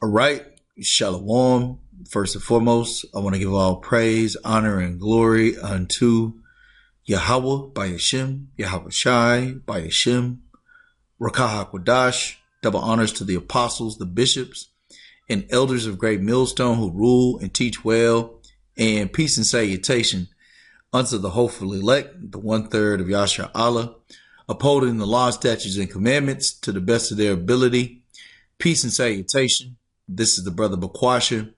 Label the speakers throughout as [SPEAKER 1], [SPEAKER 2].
[SPEAKER 1] All right, Shalom. First and foremost, I want to give all praise, honor, and glory unto Yahweh by Hashem, Yahweh Shai by Hashem, Rakah HaKodash. Double honors to the apostles, the bishops, and elders of Great Millstone who rule and teach well, and peace and salutation unto the hopeful elect, the 1/3 of Yasha Allah, upholding the law, statutes, and commandments to the best of their ability. Peace and salutation. This is the brother Bakwasha,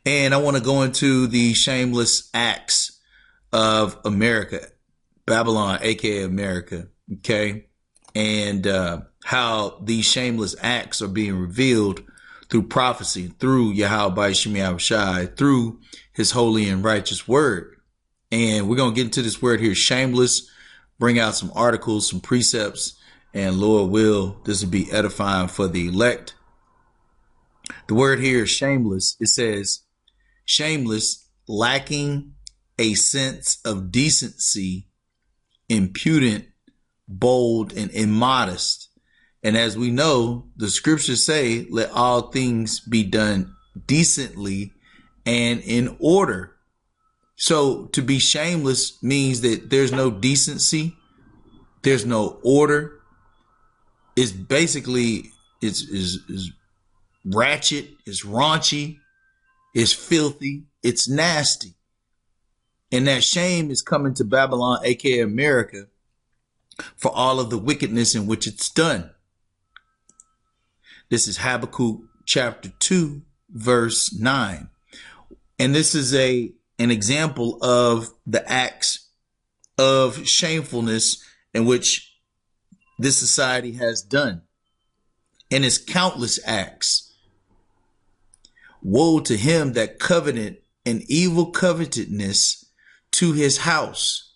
[SPEAKER 1] and I want to go into the shameless acts of America, Babylon, aka America, okay, and how these shameless acts are being revealed through prophecy, through Yahweh by Shemi Shai, through his holy and righteous word. And we're going to get into this word here, shameless, bring out some articles, some precepts, and Lord will, this will be edifying for the elect. The word here is shameless. It says shameless, lacking a sense of decency, impudent, bold, and immodest. And as we know, the scriptures say, let all things be done decently and in order. So to be shameless means that there's no decency, there's no order. It's basically, it's ratchet, it's raunchy, it's filthy, it's nasty. And that shame is coming to Babylon, aka America, for all of the wickedness in which it's done. This is Habakkuk chapter 2, verse 9. And this is an example of the acts of shamefulness in which this society has done. And its countless acts. Woe to him that coveted an evil covetousness to his house,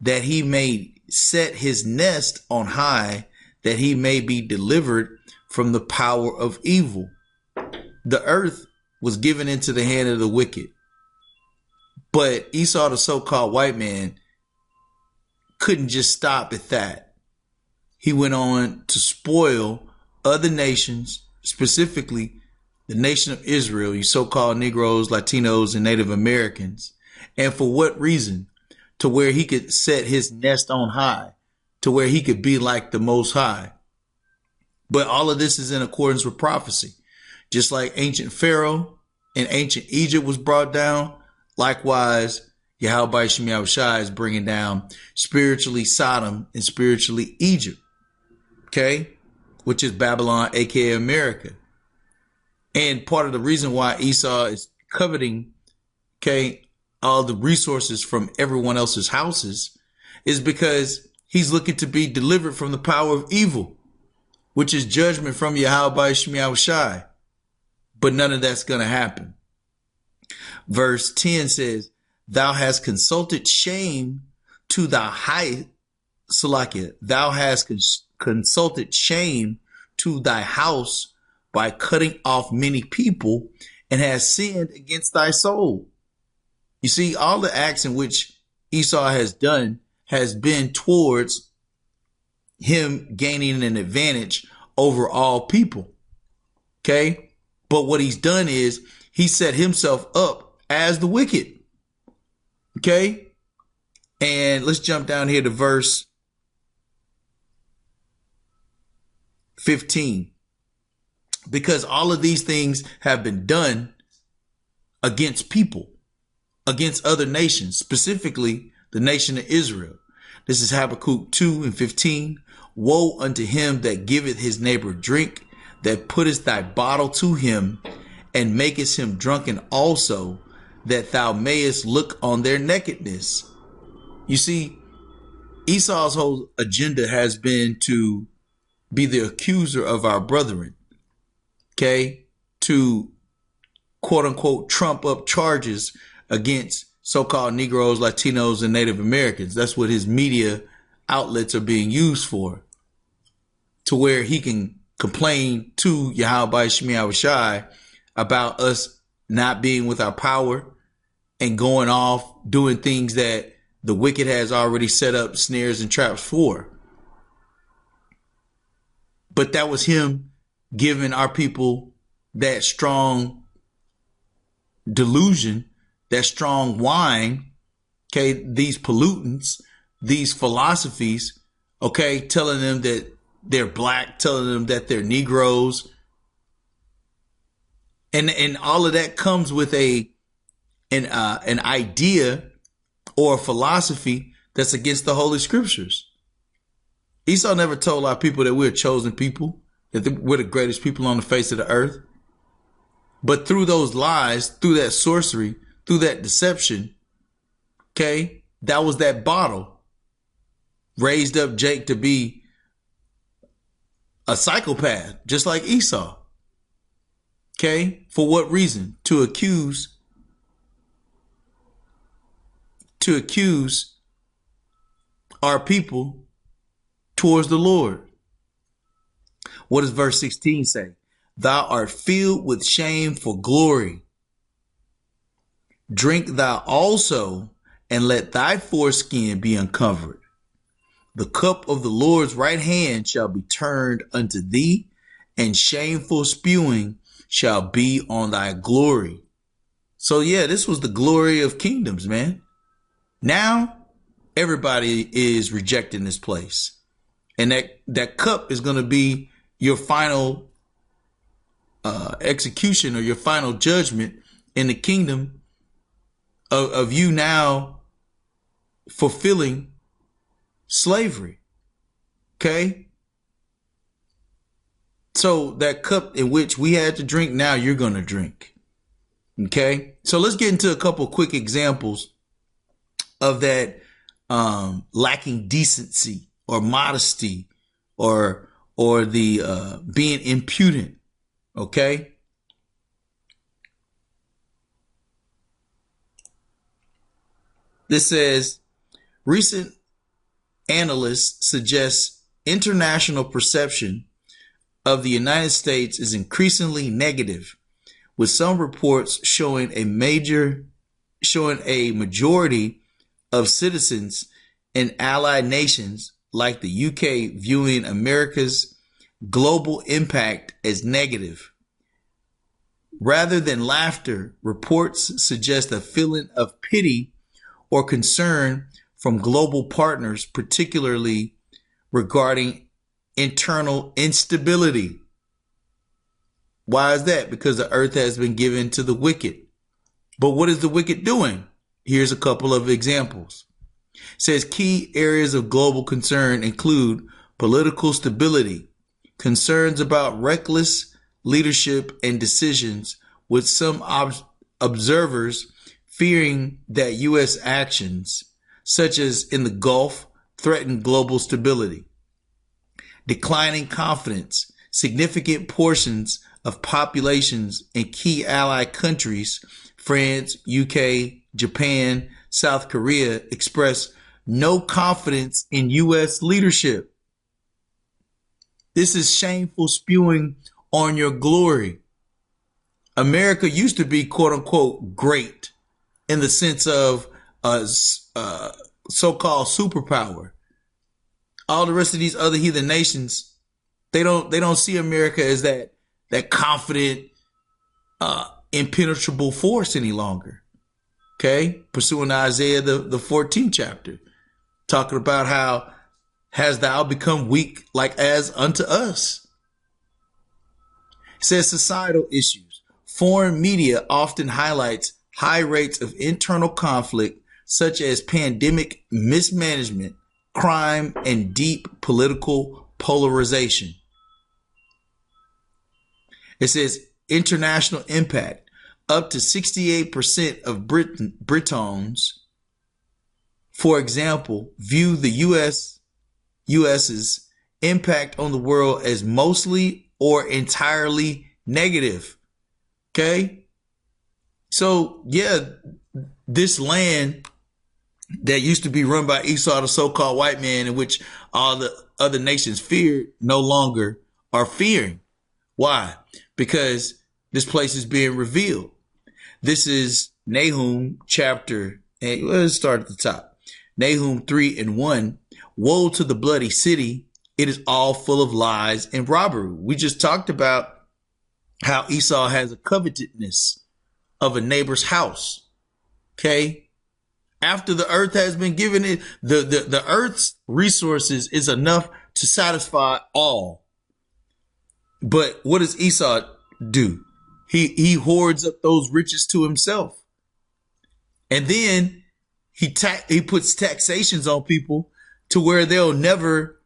[SPEAKER 1] that he may set his nest on high, that he may be delivered from the power of evil. The earth was given into the hand of the wicked. But Esau, the so-called white man, couldn't just stop at that. He went on to spoil other nations, specifically the nation of Israel, you so-called Negroes, Latinos, and Native Americans. And for what reason? To where he could set his nest on high, to where he could be like the Most High. But all of this is in accordance with prophecy. Just like ancient Pharaoh and ancient Egypt was brought down, likewise, Yahweh Shemi Shai is bringing down spiritually Sodom and spiritually Egypt, okay, which is Babylon, aka America. And part of the reason why Esau is coveting, okay, all the resources from everyone else's houses is because he's looking to be delivered from the power of evil, which is judgment from Yahweh Shemi Shai. But none of that's going to happen. Verse 10 says, thou hast consulted shame to thy high, Salakia, thou hast consulted shame to thy house by cutting off many people, and has sinned against thy soul. You see, all the acts in which Esau has done has been towards him gaining an advantage over all people. Okay. But what he's done is he set himself up as the wicked. Okay. And let's jump down here to verse 15. Because all of these things have been done against people, against other nations, specifically the nation of Israel. This is Habakkuk 2 and 15. Woe unto him that giveth his neighbor drink, that puttest thy bottle to him, and makest him drunken also, that thou mayest look on their nakedness. You see, Esau's whole agenda has been to be the accuser of our brethren. Okay, to quote unquote trump up charges against so-called Negroes, Latinos, and Native Americans. That's what his media outlets are being used for, to where he can complain to Yahweh Shemi Shai about us not being with our power and going off doing things that the wicked has already set up snares and traps for. But that was him giving our people that strong delusion, that strong wine, okay, these pollutants, these philosophies, okay, telling them that they're black, telling them that they're Negroes. And all of that comes with an idea or a philosophy that's against the Holy Scriptures. Esau never told our people that we're a chosen people, that we're the greatest people on the face of the earth. But through those lies, through that sorcery, through that deception, okay, that was that bottle. Raised up Jake to be a psychopath, just like Esau. Okay, for what reason? To accuse our people towards the Lord. What does verse 16 say? Thou art filled with shame for glory. Drink thou also, and let thy foreskin be uncovered. The cup of the Lord's right hand shall be turned unto thee, and shameful spewing shall be on thy glory. So yeah, this was the glory of kingdoms, man. Now everybody is rejecting this place. And that cup is going to be your final execution or your final judgment in the kingdom of you now fulfilling slavery. Okay? So that cup in which we had to drink, now you're going to drink. Okay? So let's get into a couple quick examples of that lacking decency or modesty or the being impudent. Okay? This says, recent analysts suggest international perception of the United States is increasingly negative, with some reports showing a majority of citizens in allied nations like the UK viewing America's global impact as negative. Rather than laughter, reports suggest a feeling of pity or concern from global partners, particularly regarding internal instability. Why is that? Because the earth has been given to the wicked. But what is the wicked doing? Here's a couple of examples. It says key areas of global concern include political stability, concerns about reckless leadership and decisions, with some observers fearing that U.S. actions, such as in the Gulf, threaten global stability. Declining confidence. Significant portions of populations in key allied countries, France, UK, Japan, South Korea, express no confidence in U.S. leadership. This is shameful spewing on your glory. America used to be, quote unquote, great in the sense of so-called superpower. All the rest of these other heathen nations, they don't see America as that confident, impenetrable force any longer. Okay, pursuing Isaiah the 14th chapter, talking about how has thou become weak like as unto us. It says societal issues. Foreign media often highlights high rates of internal conflict, such as pandemic mismanagement, crime, and deep political polarization. It says international impact. Up to 68% of Britons, for example, view the US's impact on the world as mostly or entirely negative. Okay? So, yeah, this land that used to be run by Esau, the so-called white man, in which all the other nations feared, no longer are fearing. Why? Because this place is being revealed. This is Nahum chapter 8. Let's start at the top. Nahum 3:1. Woe to the bloody city. It is all full of lies and robbery. We just talked about how Esau has a covetousness of a neighbor's house. Okay. After the earth has been given it, the earth's resources is enough to satisfy all. But what does Esau do? He hoards up those riches to himself. And then he puts taxations on people to where they'll never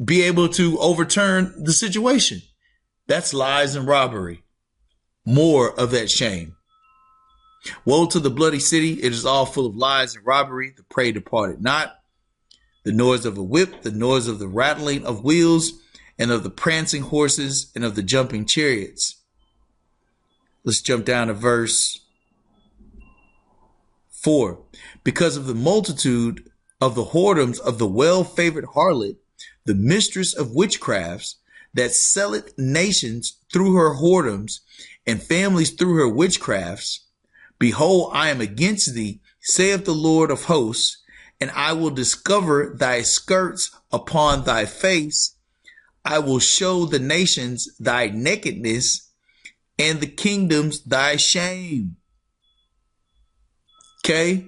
[SPEAKER 1] be able to overturn the situation. That's lies and robbery. More of that shame. Woe to the bloody city. It is all full of lies and robbery. The prey departed not. The noise of a whip, the noise of the rattling of wheels, and of the prancing horses, and of the jumping chariots. Let's jump down to verse 4. Because of the multitude of the whoredoms of the well-favored harlot, the mistress of witchcrafts, that selleth nations through her whoredoms, and families through her witchcrafts, behold, I am against thee, saith the Lord of hosts, and I will discover thy skirts upon thy face. I will show the nations thy nakedness, and the kingdoms thy shame. Okay?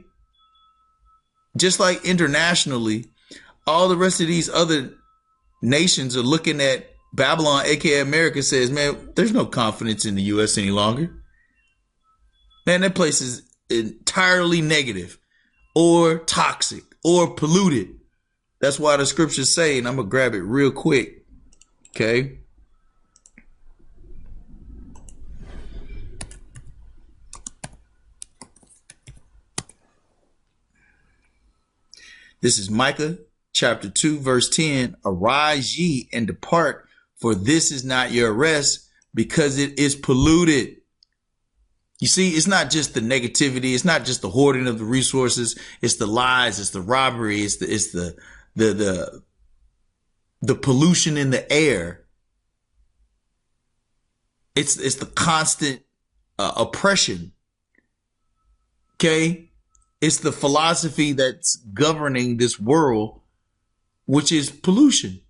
[SPEAKER 1] Just like internationally, all the rest of these other nations are looking at Babylon, aka America, says, man, there's no confidence in the U.S. any longer. Man, that place is entirely negative or toxic or polluted. That's why the scriptures say, and I'm going to grab it real quick. Okay. This is Micah chapter 2, verse 10. Arise ye and depart, for this is not your rest, because it is polluted. You see, it's not just the negativity. It's not just the hoarding of the resources. It's the lies. It's the robbery. It's the pollution in the air. It's the constant oppression. Okay. It's the philosophy that's governing this world, which is pollution.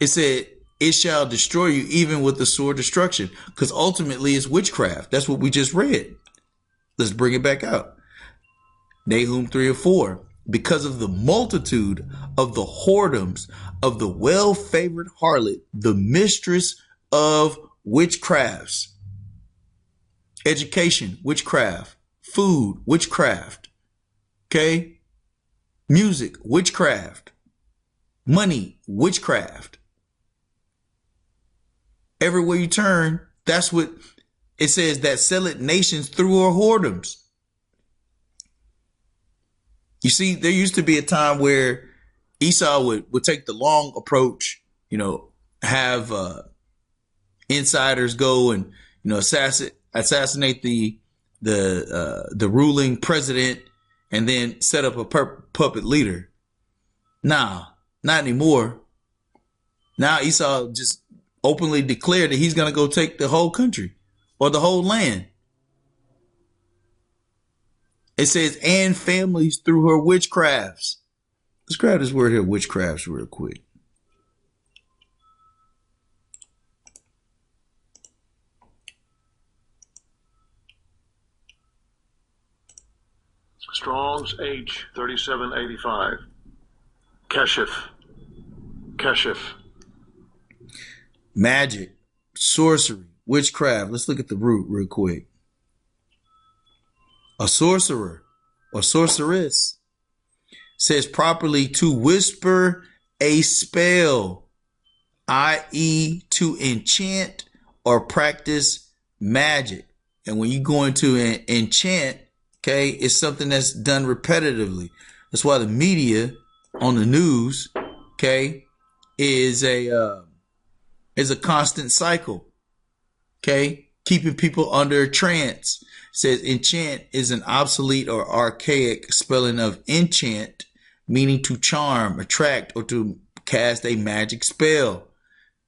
[SPEAKER 1] It said, it shall destroy you even with the sword destruction, because ultimately it's witchcraft. That's what we just read. Let's bring it back out. Nahum 3:4. Because of the multitude of the whoredoms of the well-favored harlot, the mistress of witchcrafts. Education, witchcraft. Food, witchcraft. Okay? Music, witchcraft. Money, witchcraft. Everywhere you turn, that's what it says, that selleth nations through her whoredoms. You see, there used to be a time where Esau would take the long approach, have insiders go and, assassinate the ruling president and then set up a puppet leader. Nah, not anymore. Now Esau just openly declared that he's going to go take the whole country or the whole land. It says, and families through her witchcrafts. Let's grab this word here, witchcrafts, real quick.
[SPEAKER 2] Strong's H3785. Keshif.
[SPEAKER 1] Magic, sorcery, witchcraft. Let's look at the root real quick. A sorcerer or sorceress says properly to whisper a spell, i.e. to enchant or practice magic. And when you go into an enchant, okay, it's something that's done repetitively. That's why the media on the news, okay, is a constant cycle. Okay, keeping people under a trance. It says enchant is an obsolete or archaic spelling of enchant, meaning to charm, attract, or to cast a magic spell.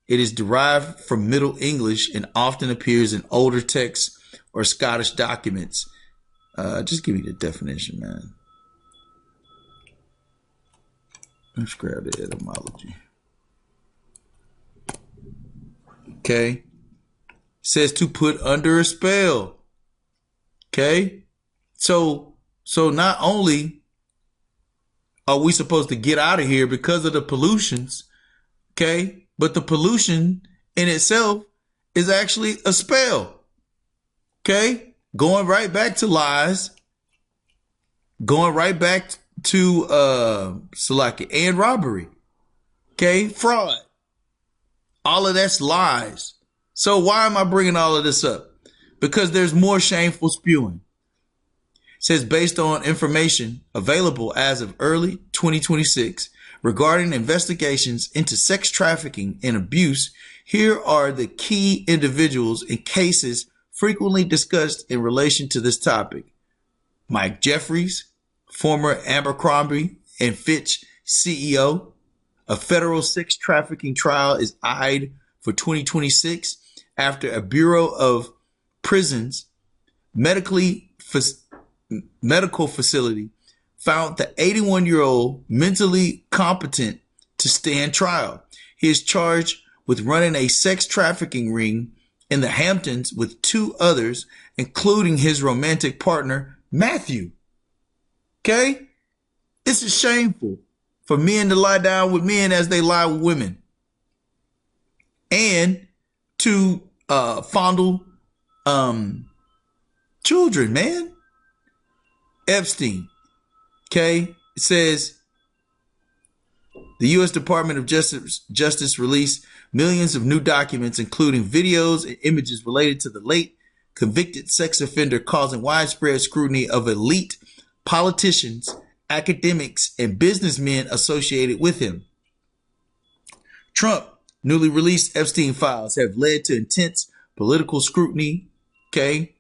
[SPEAKER 1] It is derived from Middle English and often appears in older texts or Scottish documents. Just give me the definition, man. Let's grab the etymology. Okay. says to put under a spell. Okay. So not only are we supposed to get out of here because of the pollutions, okay, but the pollution in itself is actually a spell. Okay. Going right back to lies, going right back to and robbery. Okay. Fraud. All of that's lies. So why am I bringing all of this up? Because there's more shameful spewing. It says, based on information available as of early 2026 regarding investigations into sex trafficking and abuse, here are the key individuals and cases frequently discussed in relation to this topic. Mike Jeffries, former Abercrombie and Fitch CEO. A federal sex trafficking trial is eyed for 2026 after a Bureau of Prisons medical facility found the 81-year-old mentally competent to stand trial. He is charged with running a sex trafficking ring in the Hamptons with 2 others, including his romantic partner, Matthew. Okay? This is shameful for men to lie down with men as they lie with women. And to fondle children, man. Epstein. Okay? It says the U.S. Department of Justice released millions of new documents, including videos and images related to the late convicted sex offender, causing widespread scrutiny of elite politicians, academics, and businessmen associated with him. Trump newly released Epstein files have led to intense political scrutiny. Okay.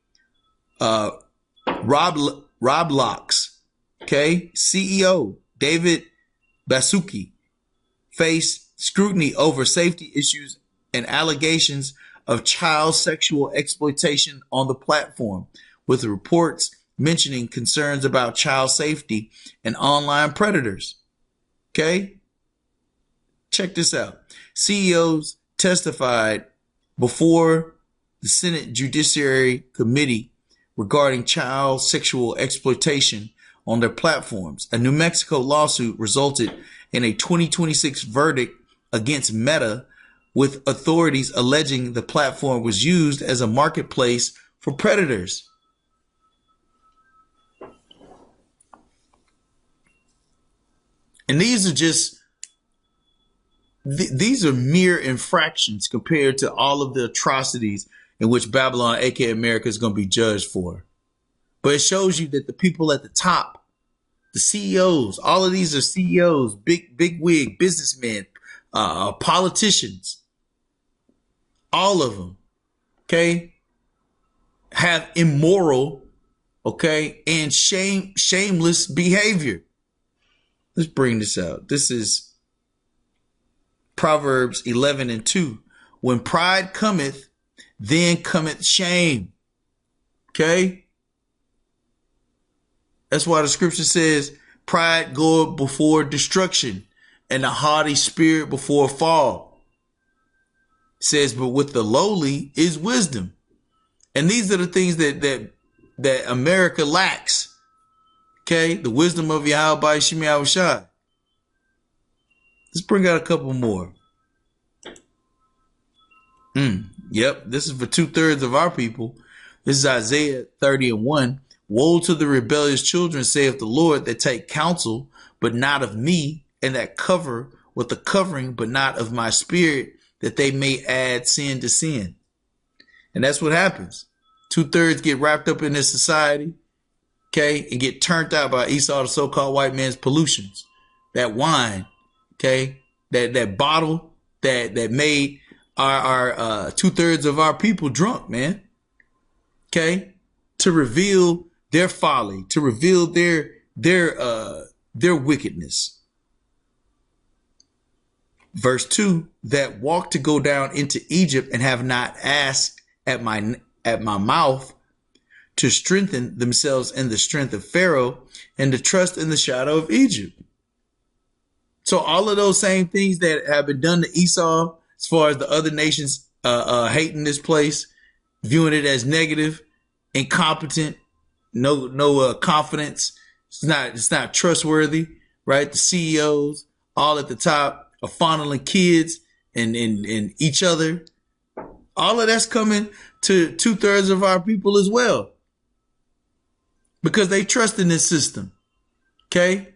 [SPEAKER 1] Roblox, okay, CEO David Baszucki faced scrutiny over safety issues and allegations of child sexual exploitation on the platform, with reports mentioning concerns about child safety and online predators. Okay? Check this out. CEOs testified before the Senate Judiciary Committee regarding child sexual exploitation on their platforms. A New Mexico lawsuit resulted in a 2026 verdict against Meta, with authorities alleging the platform was used as a marketplace for predators. And these are just, these are mere infractions compared to all of the atrocities in which Babylon, aka America, is going to be judged for. But it shows you that the people at the top, the CEOs, all of these are CEOs, big wig businessmen, politicians, all of them, okay, have immoral, okay, and shameless behavior. Let's bring this out. This is Proverbs 11:2. When pride cometh, then cometh shame. Okay? That's why the scripture says, pride goeth before destruction, and a haughty spirit before a fall. It says, but with the lowly is wisdom. And these are the things that America lacks. Okay? The wisdom of Yahweh Shemi Yahushua. Let's bring out a couple more. Yep, this is for 2/3 of our people. This is Isaiah 30:1. Woe to the rebellious children, saith the Lord, that take counsel, but not of me, and that cover with the covering, but not of my spirit, that they may add sin to sin. And that's what happens. 2/3 get wrapped up in this society, okay, and get turned out by Esau, the so-called white man's pollutions. That wine, okay, that bottle that made our 2/3 of our people drunk, man. Okay, to reveal their folly, to reveal their wickedness. Verse 2, that walk to go down into Egypt and have not asked at my mouth, to strengthen themselves in the strength of Pharaoh and to trust in the shadow of Egypt. So all of those same things that have been done to Esau, as far as the other nations hating this place, viewing it as negative, incompetent, no confidence. It's not trustworthy, right? The CEOs all at the top are funneling kids and each other. All of that's coming to 2/3 of our people as well, because they trust in this system. Okay,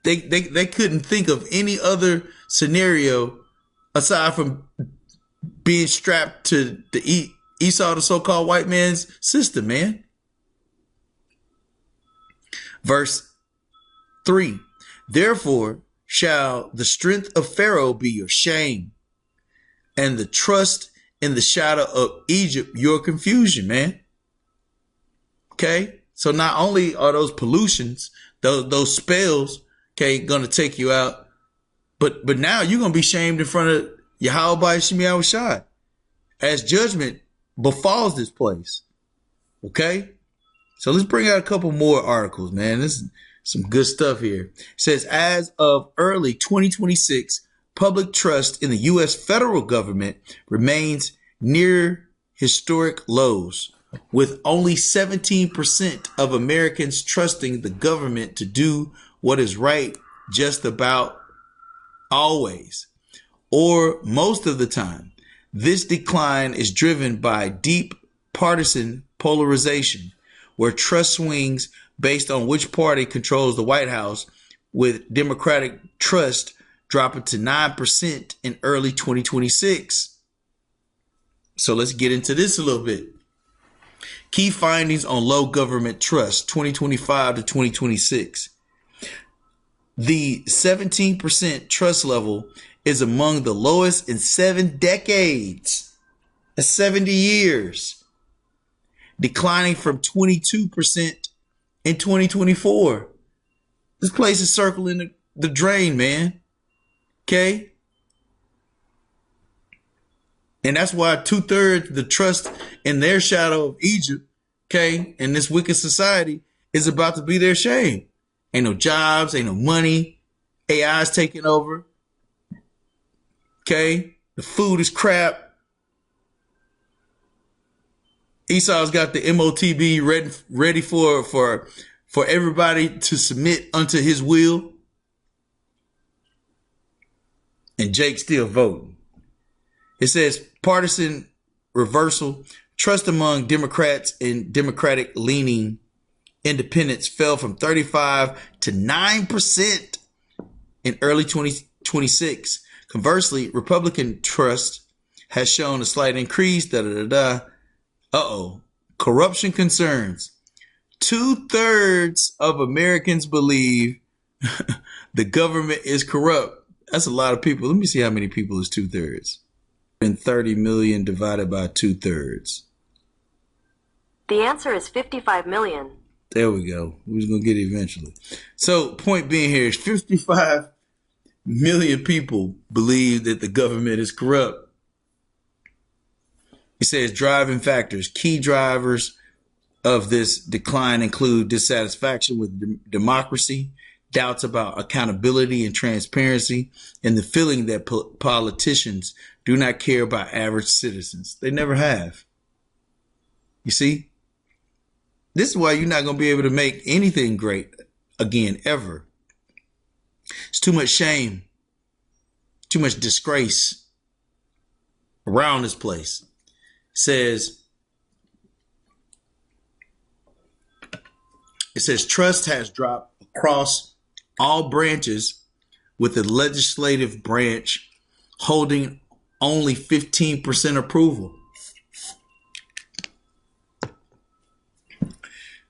[SPEAKER 1] they couldn't think of any other scenario aside from being strapped to the Esau, the so-called white man's system, man. Verse 3, therefore shall the strength of Pharaoh be your shame, and the trust in the shadow of Egypt your confusion, man. Okay, so not only are those pollutions, those spells, okay, gonna take you out, but now you're gonna be shamed in front of Yahweh Shemi Awashad as judgment befalls this place. Okay, so let's bring out a couple more articles, man. This is some good stuff here. It says, as of early 2026, public trust in the U.S. federal government remains near historic lows, with only 17% of Americans trusting the government to do what is right just about always, or most of the time. This decline is driven by deep partisan polarization, where trust swings based on which party controls the White House, with Democratic trust dropping to 9% in early 2026. So let's get into this a little bit. Key findings on low government trust 2025 to 2026. The 17% trust level is among the lowest in 7 decades. That's 70 years. Declining from 22% in 2024. This place is circling the drain, man. Okay? And that's why 2/3 the trust in their shadow of Egypt, okay, in this wicked society is about to be their shame. Ain't no jobs, ain't no money. AI is taking over. Okay? The food is crap. Esau's got the MOTB ready for everybody to submit unto his will. And Jake's still voting. It says partisan reversal. Trust among Democrats and Democratic leaning independents fell from 35 to 9% in early 2026. Conversely, Republican trust has shown a slight increase. Corruption concerns. 2/3 of Americans believe the government is corrupt. That's a lot of people. Let me see how many people is 2/3. And 30 million divided by 2/3.
[SPEAKER 3] The answer is 55 million.
[SPEAKER 1] There we go. We're going to get it eventually. So point being here is 55 million people believe that the government is corrupt. It says driving factors. Key drivers of this decline include dissatisfaction with democracy, doubts about accountability and transparency, and the feeling that politicians do not care about average citizens. They never have. You see? This is why you're not going to be able to make anything great again, ever. It's too much shame, too much disgrace around this place. It says trust has dropped across all branches, with the legislative branch holding only 15% approval.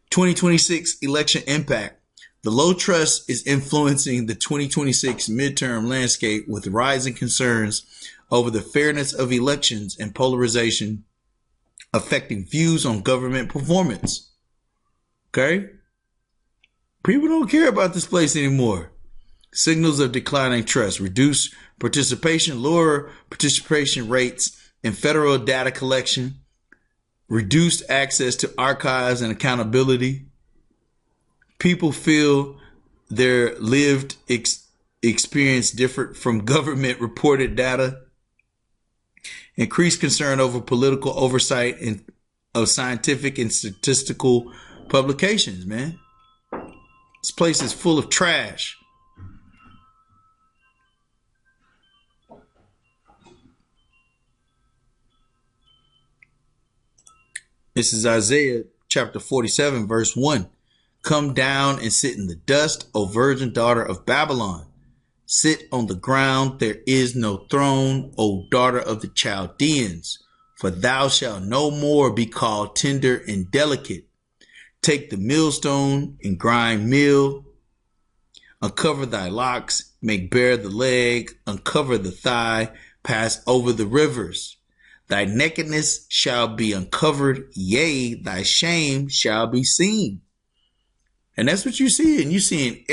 [SPEAKER 1] 2026 election impact. The low trust is influencing the 2026 midterm landscape, with rising concerns over the fairness of elections and polarization affecting views on government performance. Okay? People don't care about this place anymore. Signals of declining trust. Reduced participation, lower participation rates in federal data collection, reduced access to archives and accountability. People feel their lived experience different from government reported data. increased concern over political oversight and of scientific and statistical publications, man. This place is full of trash. This is Isaiah chapter 47, verse 1. Come down and sit in the dust, O virgin daughter of Babylon. Sit on the ground, there is no throne, O daughter of the Chaldeans. For thou shalt no more be called tender and delicate. Take the millstone and grind meal. Uncover thy locks, make bare the leg, uncover the thigh, pass over the rivers. Thy nakedness shall be uncovered, yea, thy shame shall be seen. And that's what you see. And you see in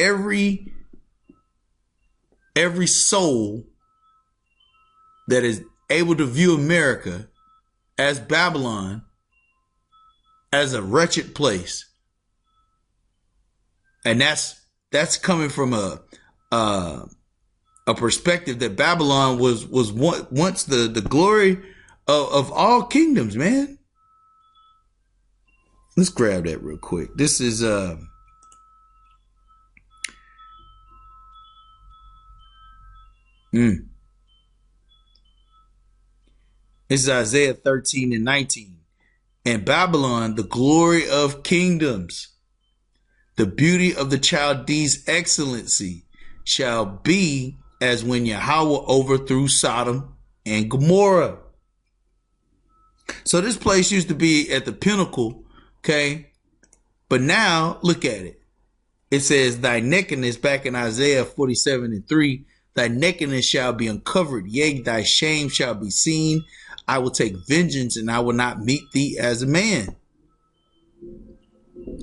[SPEAKER 1] every soul that is able to view America as Babylon, as a wretched place. And that's coming from a perspective that Babylon was once the glory of all kingdoms, man. Let's grab that real quick. This is This is Isaiah 13 and 19. And Babylon, the glory of kingdoms, the beauty of the Chaldees' excellency, shall be as when Yahweh overthrew Sodom and Gomorrah. So this place used to be at the pinnacle, okay? But now, look at it. It says, thy nakedness, back in Isaiah 47 and 3, thy nakedness shall be uncovered, yea, thy shame shall be seen. I will take vengeance, and I will not meet thee as a man.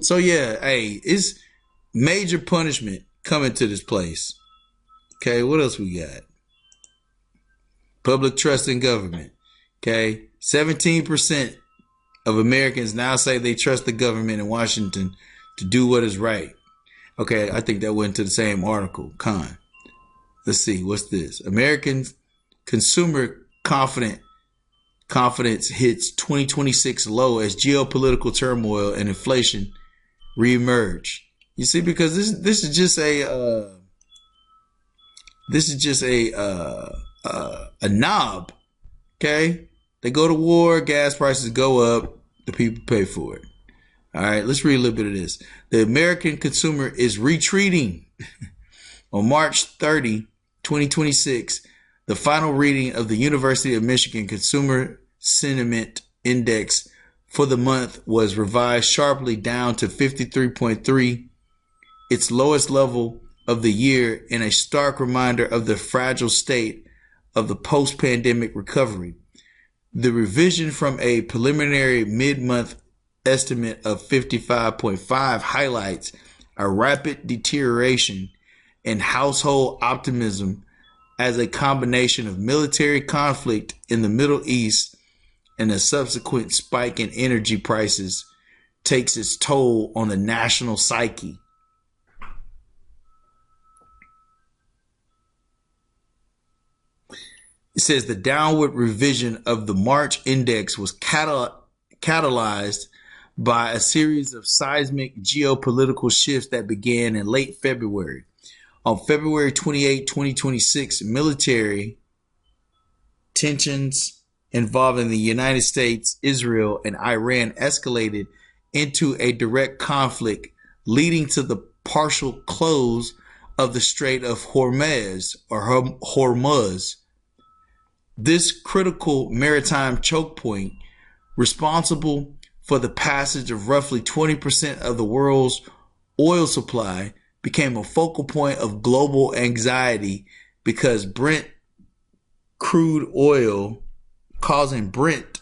[SPEAKER 1] So yeah, hey, it's major punishment coming to this place. Okay, what else we got? Public trust in government. Okay, 17% of Americans now say they trust the government in Washington to do what is right. Okay, I think that went to the same article. Let's see, what's this? Americans consumer confidence hits 2026 low as geopolitical turmoil and inflation reemerge. You see, because this is just a knob. Okay, they go to war, gas prices go up, the people pay for it. All right, let's read a little bit of this. The American consumer is retreating. On March 30, 2026, the final reading of the University of Michigan Consumer Sentiment Index for the month was revised sharply down to 53.3, its lowest level of the year, and a stark reminder of the fragile state of the post-pandemic recovery. The revision from a preliminary mid-month estimate of 55.5 highlights a rapid deterioration in household optimism as a combination of military conflict in the Middle East and a subsequent spike in energy prices takes its toll on the national psyche. It says the downward revision of the March index was catalyzed by a series of seismic geopolitical shifts that began in late February. On February 28, 2026, military tensions involving the United States, Israel, and Iran escalated into a direct conflict, leading to the partial close of the Strait of Hormuz, This critical maritime choke point, responsible for the passage of roughly 20% of the world's oil supply, became a focal point of global anxiety because causing Brent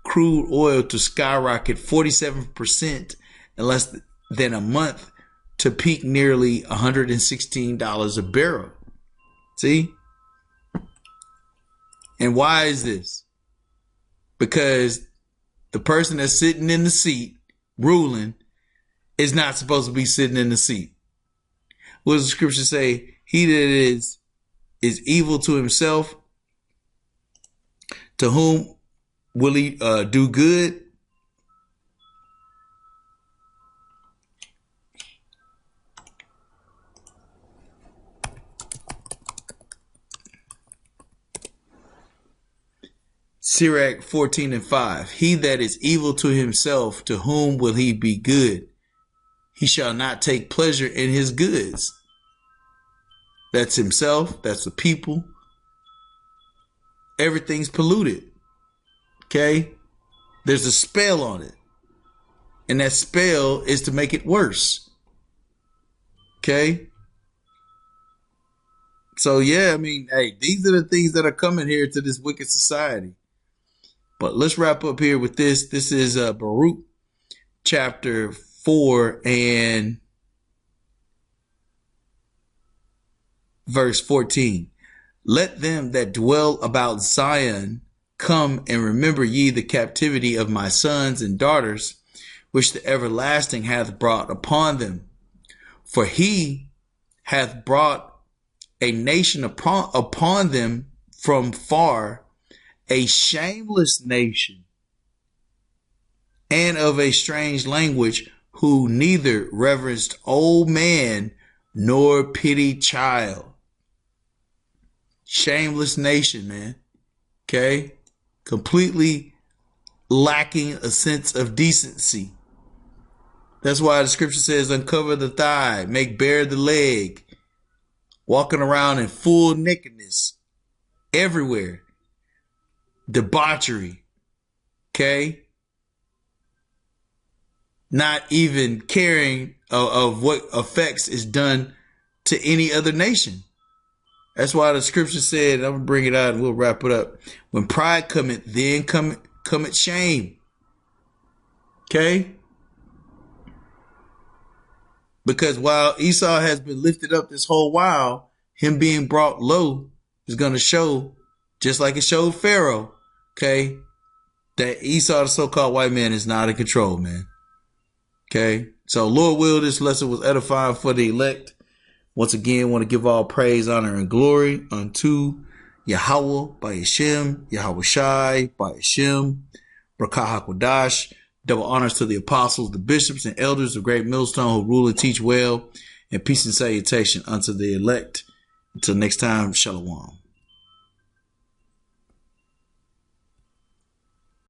[SPEAKER 1] crude oil to skyrocket 47% in less than a month to peak nearly $116 a barrel. See? And why is this? Because the person that's sitting in the seat ruling is not supposed to be sitting in the seat. What does the scripture say? He that is evil to himself To whom will he do good? Sirach 14:5. He that is evil to himself, to whom will he be good? He shall not take pleasure in his goods. That's himself. That's the people. Everything's polluted. Okay? There's a spell on it. And that spell is to make it worse. Okay? So, yeah, I mean, hey, these are the things that are coming here to this wicked society. But let's wrap up here with this. This is Baruch chapter 4 and verse 14. Let them that dwell about Zion come and remember ye the captivity of my sons and daughters, which the everlasting hath brought upon them. For he hath brought a nation upon them from far, a shameless nation, and of a strange language, who neither reverenced old man nor pitied child. Shameless nation, man. Okay? Completely lacking a sense of decency. That's why the scripture says, uncover the thigh, make bare the leg. Walking around in full nakedness everywhere. Debauchery. Okay? Not even caring of what effects is done to any other nation. That's why the scripture said, I'm going to bring it out and we'll wrap it up. When pride cometh, then cometh shame. Okay? Because while Esau has been lifted up this whole while, him being brought low is going to show, just like it showed Pharaoh, okay, that Esau, the so-called white man, is not in control, man. Okay? So, Lord will, this lesson was edifying for the elect. Once again, want to give all praise, honor, and glory unto Yahweh by Hashem, Yahweh Shai by Hashem, Barakah HaKodash. Double honors to the apostles, the bishops, and elders of Great Millstone who rule and teach well, and peace and salutation unto the elect. Until next time, Shalom.